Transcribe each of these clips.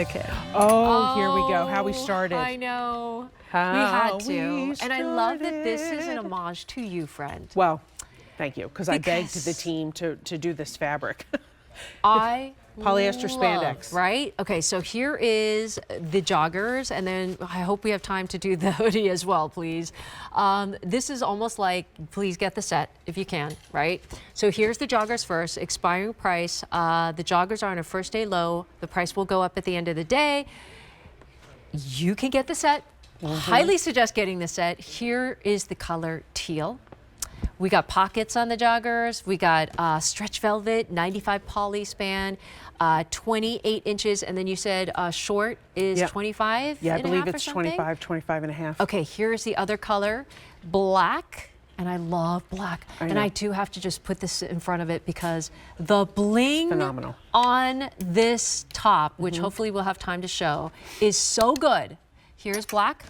Okay. Oh, here we go. How we started. I know. How we had to. we And I love that this is an started. homage to you, friend. Well, thank you, because I begged the team to do this fabric. I Polyester love, spandex. right? Okay, so here is the joggers, and then I hope we have time to do the hoodie as well, please. This is almost like, please get the set if you can, right? So here's the joggers first, expiring price. The joggers are on a first day low. The price will go up at the end of the day. You can get the set. Highly suggest getting the set. Here is the color teal. We got pockets on the joggers. We got stretch velvet, 95 poly span, 28 inches. And then you said short is 25 Yeah, I and a believe half it's or something? 25 and a half. Okay, here's the other color, black. And I love black. And I do have to just put this in front of it because the bling Phenomenal. on this top, which hopefully we'll have time to show, is so good. Here's black.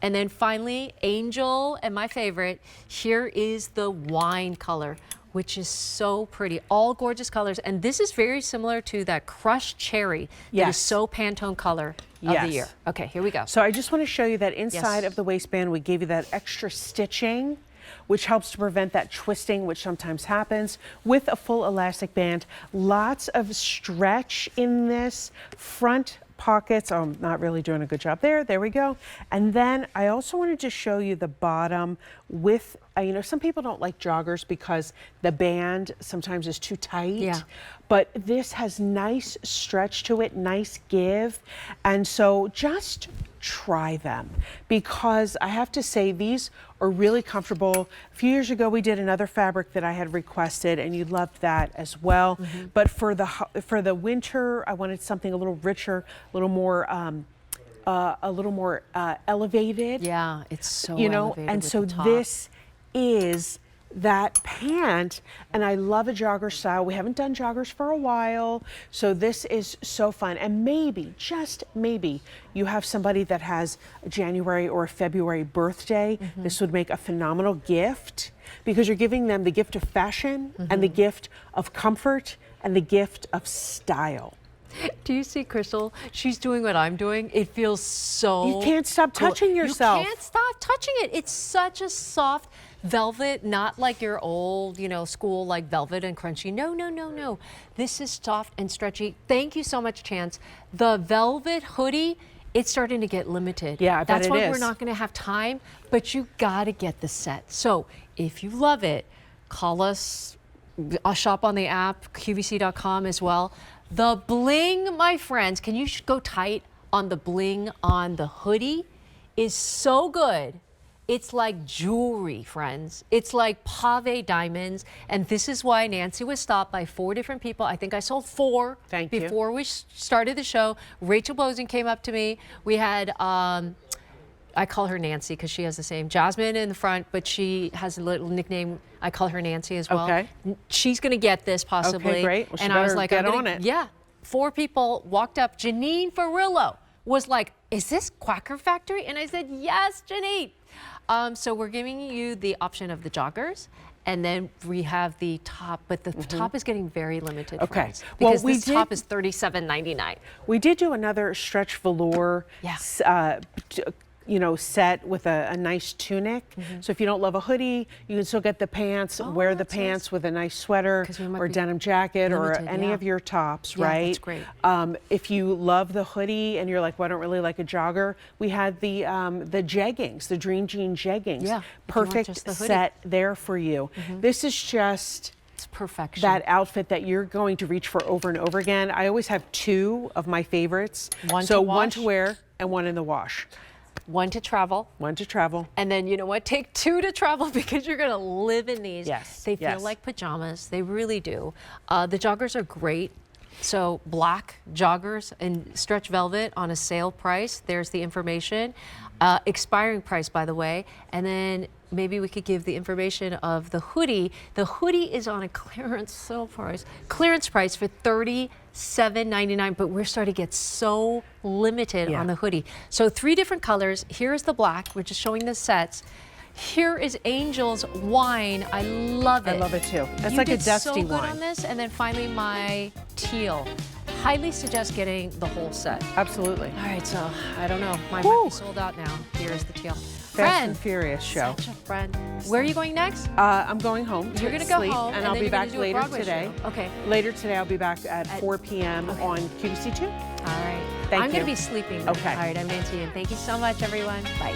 And then finally, Angel, and my favorite, here is the wine color, which is so pretty. All gorgeous colors. And this is very similar to that crushed cherry that is so Pantone color of the year. Okay, here we go. So I just want to show you that inside of the waistband, we gave you that extra stitching, which helps to prevent that twisting, which sometimes happens, with a full elastic band. Lots of stretch in this front pockets. Oh, I'm not really doing a good job there. There we go. And then I also wanted to show you the bottom with, you know, some people don't like joggers because the band sometimes is too tight. Yeah. But this has nice stretch to it, nice give. And so just try them, because I have to say these are really comfortable. A few years ago we did another fabric that I had requested and you loved that as well. But for the winter I wanted something a little richer, a little more elevated. Yeah, it's so you know, elevated and with so the top. this is that pant, and I love a jogger style. We haven't done joggers for a while, so this is so fun. And maybe, just maybe, you have somebody that has a January or a February birthday. This would make a phenomenal gift, because you're giving them the gift of fashion and the gift of comfort and the gift of style. Do you see Crystal? She's doing what I'm doing. It feels so You can't stop touching yourself. You can't stop touching it. It's such a soft velvet, not like your old, you know, school like velvet and crunchy. No, no, no, no. This is soft and stretchy. Thank you so much, Chance. The velvet hoodie, it's starting to get limited. Yeah, I bet That's it why is. we're not going to have time, but you got to get the set. So if you love it, call us. I'll shop on the app, QVC.com as well. The bling, my friends, can you go tight on the bling on the hoodie? Is so good. It's like jewelry, friends. It's like pave diamonds. And this is why Nancy was stopped by 4 different people. I think I sold 4 before we started the show. Rachel Bozen came up to me. We had, I call her Nancy because she has the same Jasmine in the front, but she has a little nickname. I call her Nancy as well. Okay. She's going to get this possibly. Okay, great. Well, she and I was like, get on it. Yeah. 4 people walked up. Janine Farillo was like, is this Quacker Factory? And I said, yes, Janine. So we're giving you the option of the joggers, and then we have the top, but the top is getting very limited. Okay. Friends, Well, because this top is $37.99. We did do another stretch velour you know, set with a nice tunic. So if you don't love a hoodie, you can still get the pants, wear the pants with a nice sweater or denim jacket or any of your tops, right? That's great. If you love the hoodie and you're like, well, I don't really like a jogger, we had the jeggings, the Dream Jean jeggings. Yeah, perfect set there for you. This is just perfection. That outfit that you're going to reach for over and over again. I always have 2 of my favorites. One to wear and 1 in the wash. 1 to travel. 1 to travel. And then, you know what? Take 2 to travel, because you're going to live in these. Yes. They feel like pajamas. They really do. The joggers are great. So black joggers and stretch velvet on a sale price. There's the information. Expiring price, by the way. And then maybe we could give the information of the hoodie. The hoodie is on a clearance sale price. Clearance price for $37.99, but we're starting to get so limited on the hoodie. So 3 different colors. Here's the black. We're just showing the sets. Here is Angel's wine. I love it. I love it too. That's like a dusty wine. You did so good wine. on this. And then finally my teal. highly suggest getting the whole set. Absolutely. All right, so I don't know. Mine might be sold out now. Here's the deal. Fast and Furious show. Such a friend. Where are you going next? I'm going home. You're going to go sleep, home, and I'll then be you're back gonna do a later Broadway today. show. Okay. Later today, I'll be back at 4 p.m. on QVC 2. All right. Thank I'm you. going to be sleeping. Okay. All right, I'm Nancy, and thank you so much, everyone. Bye.